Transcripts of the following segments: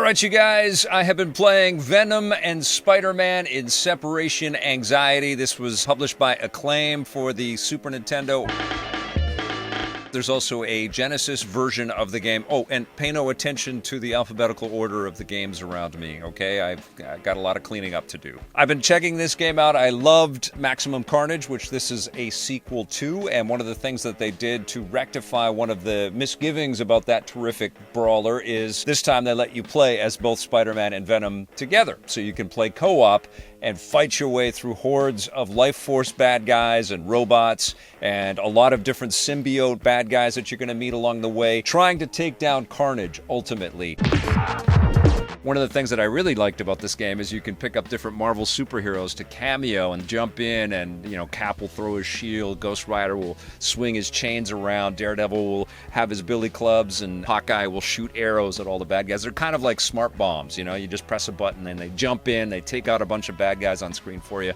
right, you guys, I have been playing Venom and Spider-Man in Separation Anxiety. This was published by Acclaim for the Super Nintendo. There's also a Genesis version of the game. Oh, and pay no attention to the alphabetical order of the games around me, okay? I've got a lot of cleaning up to do. I've been checking this game out. I loved Maximum Carnage, which this is a sequel to, and one of the things that they did to rectify one of the misgivings about that terrific brawler is this time they let you play as both Spider-Man and Venom together. So you can play co-op and fight your way through hordes of life force bad guys and robots and a lot of different symbiote bad guys that you're going to meet along the way, trying to take down Carnage ultimately. One of the things that I really liked about this game is you can pick up different Marvel superheroes to cameo and jump in, and, you know, Cap will throw his shield, Ghost Rider will swing his chains around, Daredevil will have his billy clubs, and Hawkeye will shoot arrows at all the bad guys. They're kind of like smart bombs, you know, you just press a button and they jump in, they take out a bunch of bad guys on screen for you.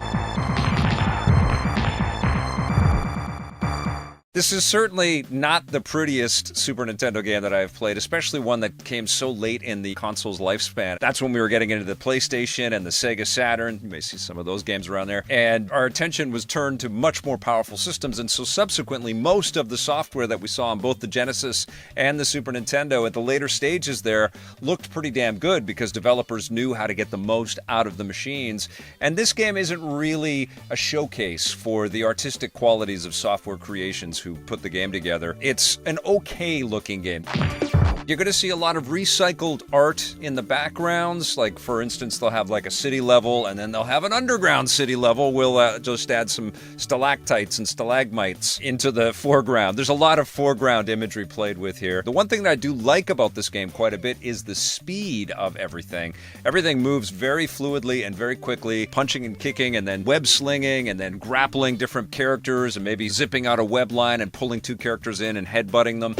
This is certainly not the prettiest Super Nintendo game that I've played, especially one that came so late in the console's lifespan. That's when we were getting into the PlayStation and the Sega Saturn. You may see some of those games around there. And our attention was turned to much more powerful systems, and so subsequently most of the software that we saw on both the Genesis and the Super Nintendo at the later stages there looked pretty damn good because developers knew how to get the most out of the machines. And this game isn't really a showcase for the artistic qualities of software creations who put the game together. It's an okay looking game. You're going to see a lot of recycled art in the backgrounds. Like, for instance, they'll have like a city level, and then they'll have an underground city level. We'll just add some stalactites and stalagmites into the foreground. There's a lot of foreground imagery played with here. The one thing that I do like about this game quite a bit is the speed of everything. Everything moves very fluidly and very quickly, punching and kicking, and then web slinging, and then grappling different characters, and maybe zipping out a web line and pulling two characters in and headbutting them.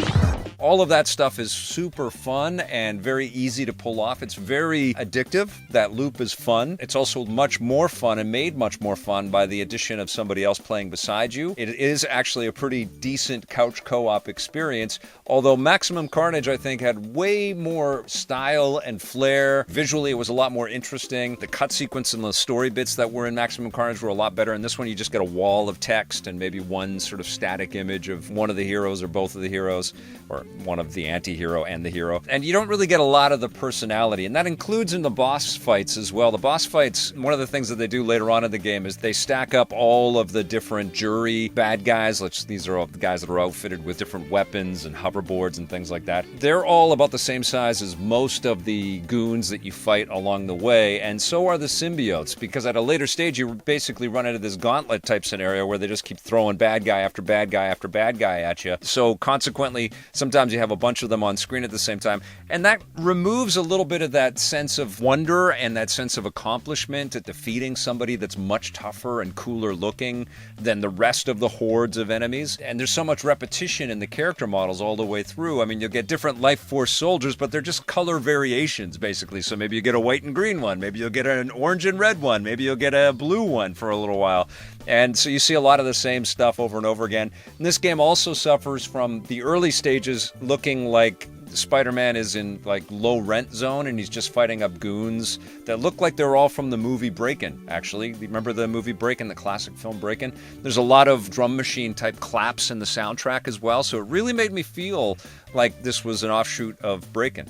All of that stuff is super fun and very easy to pull off. It's very addictive. That loop is fun. It's also much more fun and made much more fun by the addition of somebody else playing beside you. It is actually a pretty decent couch co-op experience, although Maximum Carnage, I think, had way more style and flair. Visually, it was a lot more interesting. The cut sequence and the story bits that were in Maximum Carnage were a lot better. In this one, you just get a wall of text and maybe one sort of static image of one of the heroes or both of the heroes, or one of the anti-hero and the hero. And you don't really get a lot of the personality, and that includes in the boss fights as well. The boss fights, one of the things that they do later on in the game is they stack up all of the different jury bad guys. These are all the guys that are outfitted with different weapons and hoverboards and things like that. They're all about the same size as most of the goons that you fight along the way, and so are the symbiotes, because at a later stage you basically run into this gauntlet type scenario where they just keep throwing bad guy after bad guy after bad guy at you. So consequently, sometimes you have a bunch of them on screen at the same time, and that removes a little bit of that sense of wonder and that sense of accomplishment at defeating somebody that's much tougher and cooler looking than the rest of the hordes of enemies. And there's so much repetition in the character models all the way through. I mean, you'll get different life force soldiers, but they're just color variations basically. So maybe you get a white and green one, maybe you'll get an orange and red one, maybe you'll get a blue one for a little while. And so you see a lot of the same stuff over and over again. And this game also suffers from the early stages looking like Spider-Man is in like low rent zone and he's just fighting up goons that look like they're all from the movie Breakin', actually. Remember the movie Breakin', the classic film Breakin'? There's a lot of drum machine type claps in the soundtrack as well, so it really made me feel like this was an offshoot of Breakin'.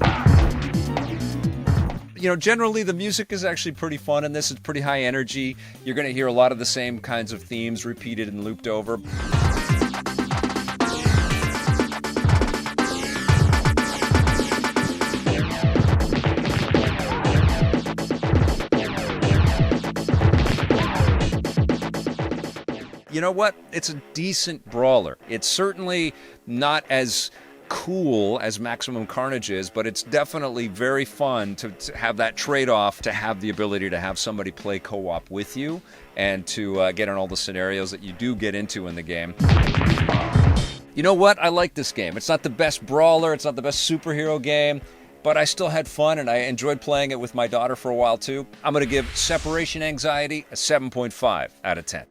You know, generally the music is actually pretty fun and this is pretty high energy. You're going to hear a lot of the same kinds of themes repeated and looped over. You know what? It's a decent brawler. It's certainly not as cool as Maximum Carnage is, but it's definitely very fun to have that trade-off, to have the ability to have somebody play co-op with you and to get in all the scenarios that you do get into in the game. You know what? I like this game. It's not the best brawler, it's not the best superhero game, but I still had fun and I enjoyed playing it with my daughter for a while too. I'm going to give Separation Anxiety a 7.5 out of 10.